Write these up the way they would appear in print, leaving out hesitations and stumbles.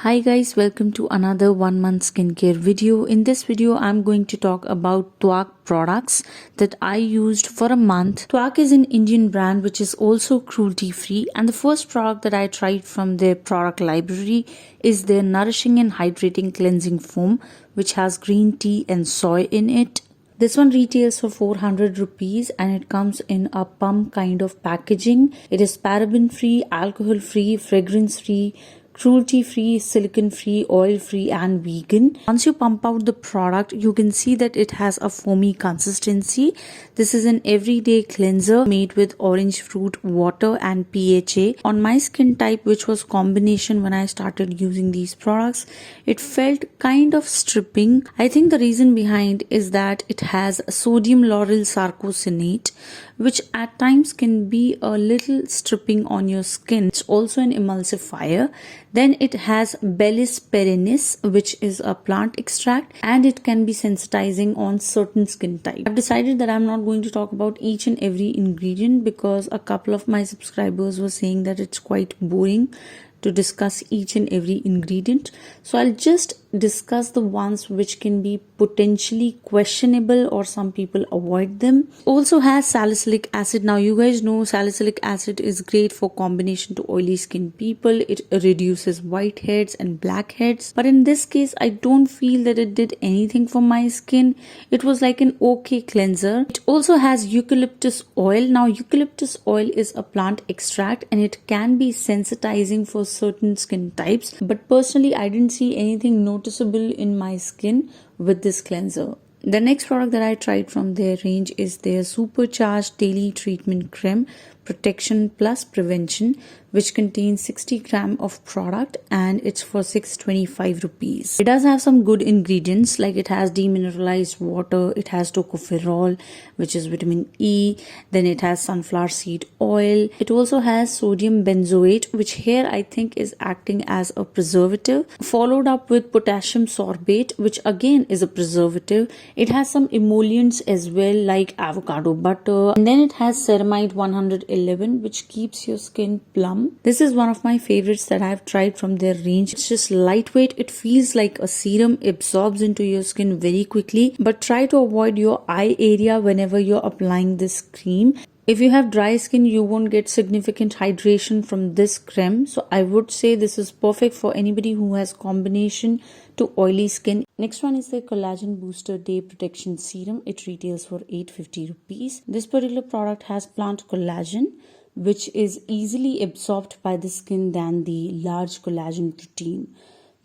Hi guys, welcome to another 1 month skincare video. In this video, I'm going to talk about Twak products that I used for a month. Twak is an Indian brand which is also cruelty free, and the first product that I tried from their product library is their nourishing and hydrating cleansing foam, which has green tea and soy in it. This one retails for 400 rupees and it comes in a pump kind of packaging. It is paraben free, alcohol free, fragrance free, cruelty free, silicone free, oil free and vegan. Once you pump out the product, you can see that it has a foamy consistency. This is an everyday cleanser made with orange fruit water and PHA. On my skin type, which was combination when I started using these products, it felt kind of stripping. I think the reason behind is that it has sodium lauryl sarcosinate, which at times can be a little stripping on your skin. It's also an emulsifier. Then it has Bellis perennis, which is a plant extract, and it can be sensitizing on certain skin types. I've decided that I'm not going to talk about each and every ingredient because a couple of my subscribers were saying that it's quite boring to discuss each and every ingredient. So I'll just discuss the ones which can be potentially questionable or some people avoid them. Also has salicylic acid. Now you guys know salicylic acid is great for combination to oily skin people. It reduces whiteheads and blackheads. But in this case, I don't feel that it did anything for my skin. It was like an okay cleanser. It also has eucalyptus oil. Now eucalyptus oil is a plant extract and it can be sensitizing for certain skin types. But personally, I didn't see anything noticeable in my skin with this cleanser. The next product that I tried from their range is their supercharged daily treatment creme protection plus prevention, which contains 60 gram of product and it's for 625 rupees. It does have some good ingredients, like it has demineralized water, it has tocopherol, which is vitamin E, then it has sunflower seed oil. It also has sodium benzoate, which here I think is acting as a preservative, followed up with potassium sorbate, which again is a preservative. It has some emollients as well, like avocado butter, and then it has ceramide 111, which keeps your skin plump. This is one of my favorites that I've tried from their range. It's just lightweight. It feels like a serum, absorbs into your skin very quickly, but try to avoid your eye area whenever you're applying this cream. If you have dry skin, you won't get significant hydration from this creme. So I would say this is perfect for anybody who has combination to oily skin. Next one is the Collagen Booster Day Protection Serum. It retails for 850 rupees. This particular product has plant collagen, which is easily absorbed by the skin than the large collagen protein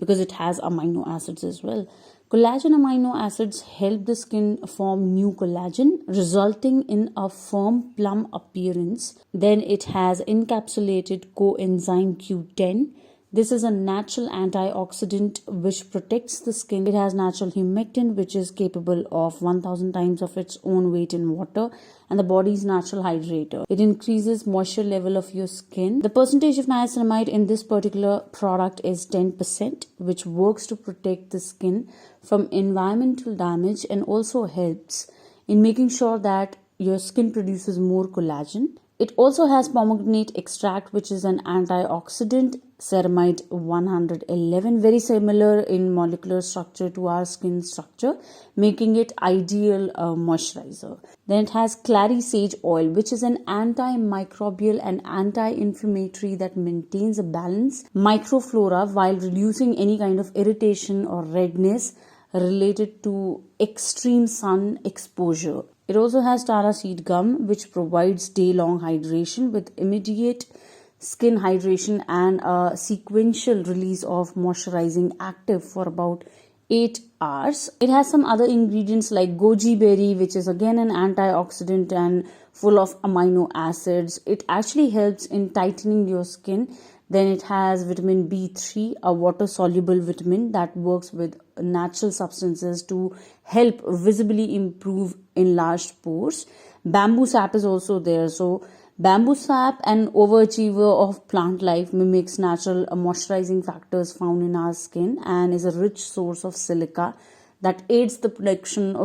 because it has amino acids as well. Collagen amino acids help the skin form new collagen, resulting in a firm, plump appearance. Then it has encapsulated coenzyme Q10. This is a natural antioxidant which protects the skin. It has natural humectant, which is capable of 1000 times of its own weight in water, and the body's natural hydrator. It increases moisture level of your skin. The percentage of niacinamide in this particular product is 10%, which works to protect the skin from environmental damage and also helps in making sure that your skin produces more collagen. It also has pomegranate extract, which is an antioxidant, ceramide 111, very similar in molecular structure to our skin structure, making it ideal moisturizer. Then it has clary sage oil, which is an antimicrobial and anti-inflammatory that maintains a balanced microflora while reducing any kind of irritation or redness related to extreme sun exposure. It also has Tara seed gum, which provides day-long hydration with immediate skin hydration and a sequential release of moisturizing active for about 8 hours. It has some other ingredients like goji berry, which is again an antioxidant and full of amino acids. It actually helps in tightening your skin. Then it has vitamin B3, a water-soluble vitamin that works with natural substances to help visibly improve enlarged pores. Bamboo sap is also there. So bamboo sap, an overachiever of plant life, mimics natural moisturizing factors found in our skin and is a rich source of silica that aids the production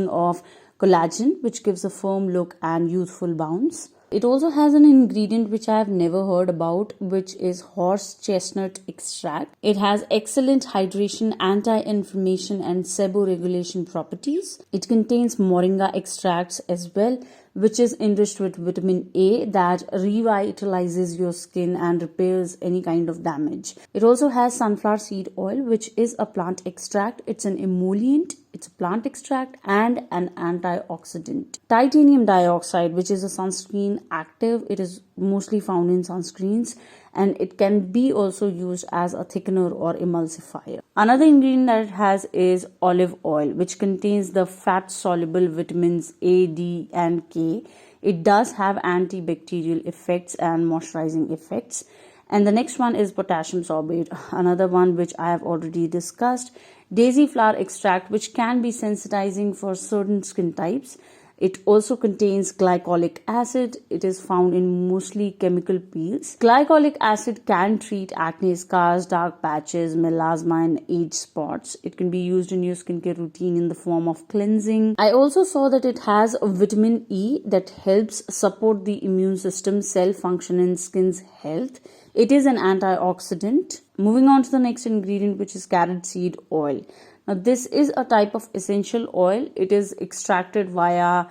of collagen, which gives a firm look and youthful bounce. It also has an ingredient which I have never heard about, which is horse chestnut extract. It has excellent hydration, anti-inflammation and sebo-regulation properties. It contains moringa extracts as well, which is enriched with vitamin A that revitalizes your skin and repairs any kind of damage. It also has sunflower seed oil, which is a plant extract. It's an emollient, it's a plant extract and an antioxidant. Titanium dioxide, which is a sunscreen active, it is mostly found in sunscreens and it can be also used as a thickener or emulsifier. Another ingredient that it has is olive oil, which contains the fat soluble vitamins A, D, and K. It does have antibacterial effects and moisturizing effects. And the next one is potassium sorbate, another one which I have already discussed. Daisy flower extract, which can be sensitizing for certain skin types. It also contains glycolic acid. It is found in mostly chemical peels. Glycolic acid can treat acne scars, dark patches, melasma, and age spots. It can be used in your skincare routine in the form of cleansing. I also saw that it has a vitamin E that helps support the immune system, cell function, and skin's health. It is an antioxidant. Moving on to the next ingredient, which is carrot seed oil. Now, this is a type of essential oil. It is extracted via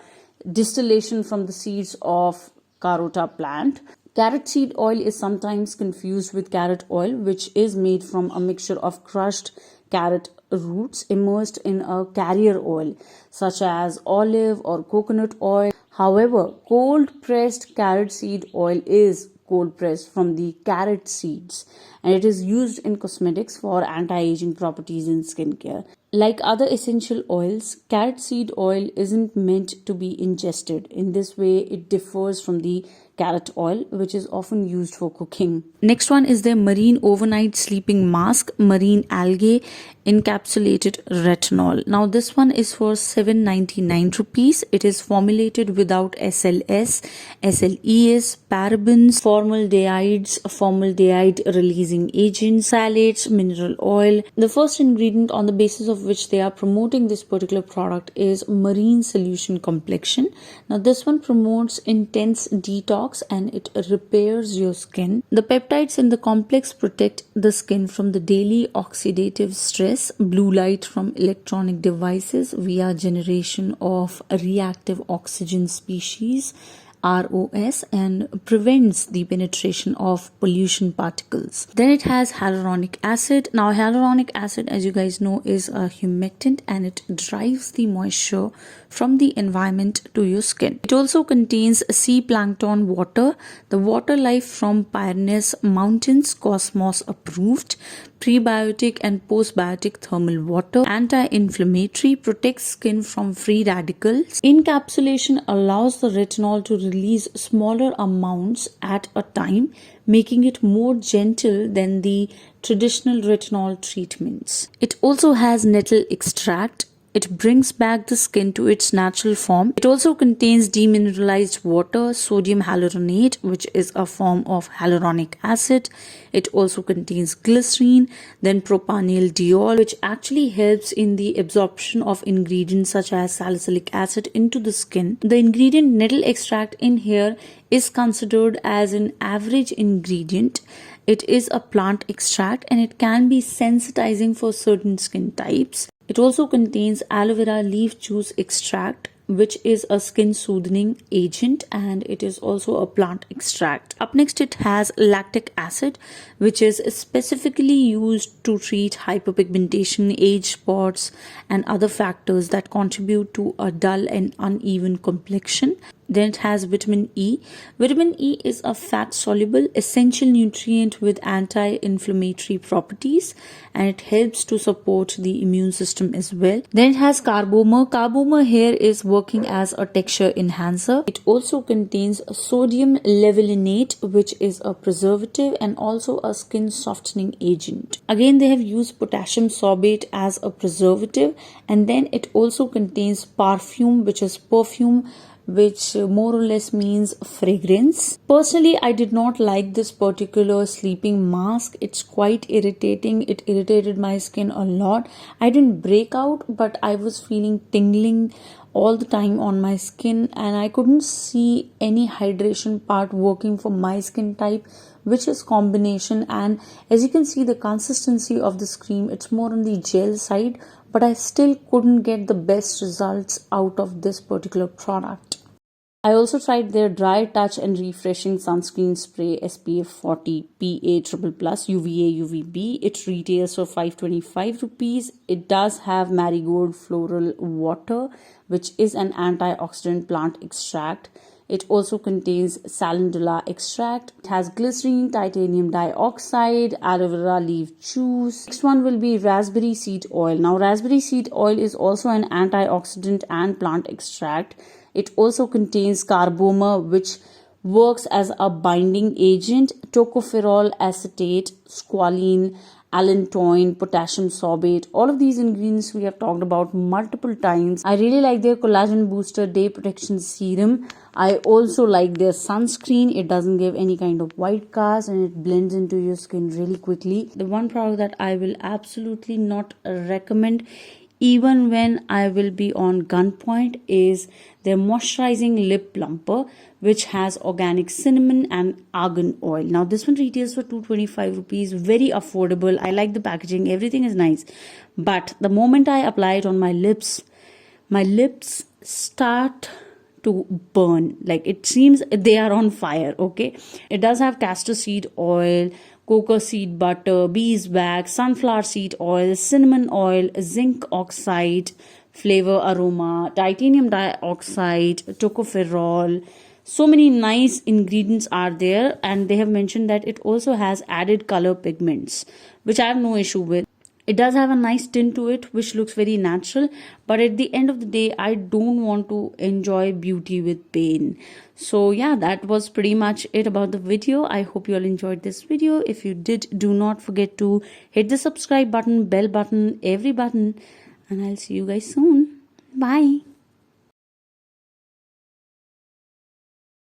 distillation from the seeds of carota plant. Carrot seed oil is sometimes confused with carrot oil, which is made from a mixture of crushed carrot roots immersed in a carrier oil, such as olive or coconut oil. However, cold pressed carrot seed oil is cold pressed from the carrot seeds and it is used in cosmetics for anti-aging properties in skincare. Like other essential oils, carrot seed oil isn't meant to be ingested. In this way, it differs from the carrot oil, which is often used for cooking. Next one is the Marine Overnight Sleeping Mask, Marine Algae Encapsulated Retinol. Now this one is for 799 rupees. It is formulated without SLS, SLES, parabens, formaldehydes, formaldehyde releasing agents, phthalates, mineral oil. The first ingredient on the basis of which they are promoting this particular product is Marine Solution Complexion. Now this one promotes intense detox and it repairs your skin. The peptides in the complex protect the skin from the daily oxidative stress, blue light from electronic devices via generation of reactive oxygen species, ROS, and prevents the penetration of pollution particles. Then it has hyaluronic acid. Now hyaluronic acid, as you guys know, is a humectant and it drives the moisture from the environment to your skin. It also contains sea plankton water, the water life from Pyrenees Mountains, Cosmos approved, prebiotic and postbiotic thermal water, anti-inflammatory, protects skin from free radicals. Encapsulation allows the retinol to release smaller amounts at a time, making it more gentle than the traditional retinol treatments. It also has nettle extract. It brings back the skin to its natural form. It also contains demineralized water, sodium hyaluronate, which is a form of hyaluronic acid. It also contains glycerine, then propanediol diol, which actually helps in the absorption of ingredients such as salicylic acid into the skin. The ingredient nettle extract in here is considered as an average ingredient. It is a plant extract and it can be sensitizing for certain skin types. It also contains aloe vera leaf juice extract, which is a skin soothing agent, and it is also a plant extract. Up next, it has lactic acid, which is specifically used to treat hyperpigmentation, age spots, and other factors that contribute to a dull and uneven complexion. Then it has vitamin E. Vitamin E is a fat-soluble essential nutrient with anti-inflammatory properties and it helps to support the immune system as well. Then it has carbomer. Carbomer here is working as a texture enhancer. It also contains sodium levolinate, which is a preservative and also a skin softening agent. Again, they have used potassium sorbate as a preservative, and then it also contains perfume, which is perfume, which more or less means fragrance. Personally, I did not like this particular sleeping mask. It's quite irritating. It irritated my skin a lot. I didn't break out, but I was feeling tingling all the time on my skin, and I couldn't see any hydration part working for my skin type, which is combination. And as you can see, the consistency of this cream, it's more on the gel side, but I still couldn't get the best results out of this particular product. I also tried their Dry Touch and Refreshing Sunscreen Spray SPF 40 PA++ UVA UVB. It retails for 525 rupees. It does have Marigold Floral Water, which is an antioxidant plant extract. It also contains calendula extract. It has glycerine, titanium dioxide, aloe vera leaf juice. Next one will be raspberry seed oil. Now, raspberry seed oil is also an antioxidant and plant extract. It also contains carbomer, which works as a binding agent, tocopherol acetate, squalene, allantoin, potassium sorbate. All of these ingredients we have talked about multiple times. I really like their collagen booster day protection serum. I also like their sunscreen. It doesn't give any kind of white cast and it blends into your skin really quickly. The one product that I will absolutely not recommend even when I will be on gunpoint is their moisturizing lip plumper, which has organic cinnamon and argan oil. Now this one retails for 225 rupees, very affordable. I like the packaging, everything is nice, but the moment I apply it on my lips start to burn. Like, it seems they are on fire. Okay, it does have castor seed oil, cocoa seed butter, beeswax, sunflower seed oil, cinnamon oil, zinc oxide, flavor aroma, titanium dioxide, tocopherol. So many nice ingredients are there, and they have mentioned that it also has added color pigments, which I have no issue with. It does have a nice tint to it, which looks very natural, but at the end of the day, I don't want to enjoy beauty with pain. So yeah, that was pretty much it about the video. I hope you all enjoyed this video. If you did, do not forget to hit the subscribe button, bell button, every button, and I'll see you guys soon. Bye.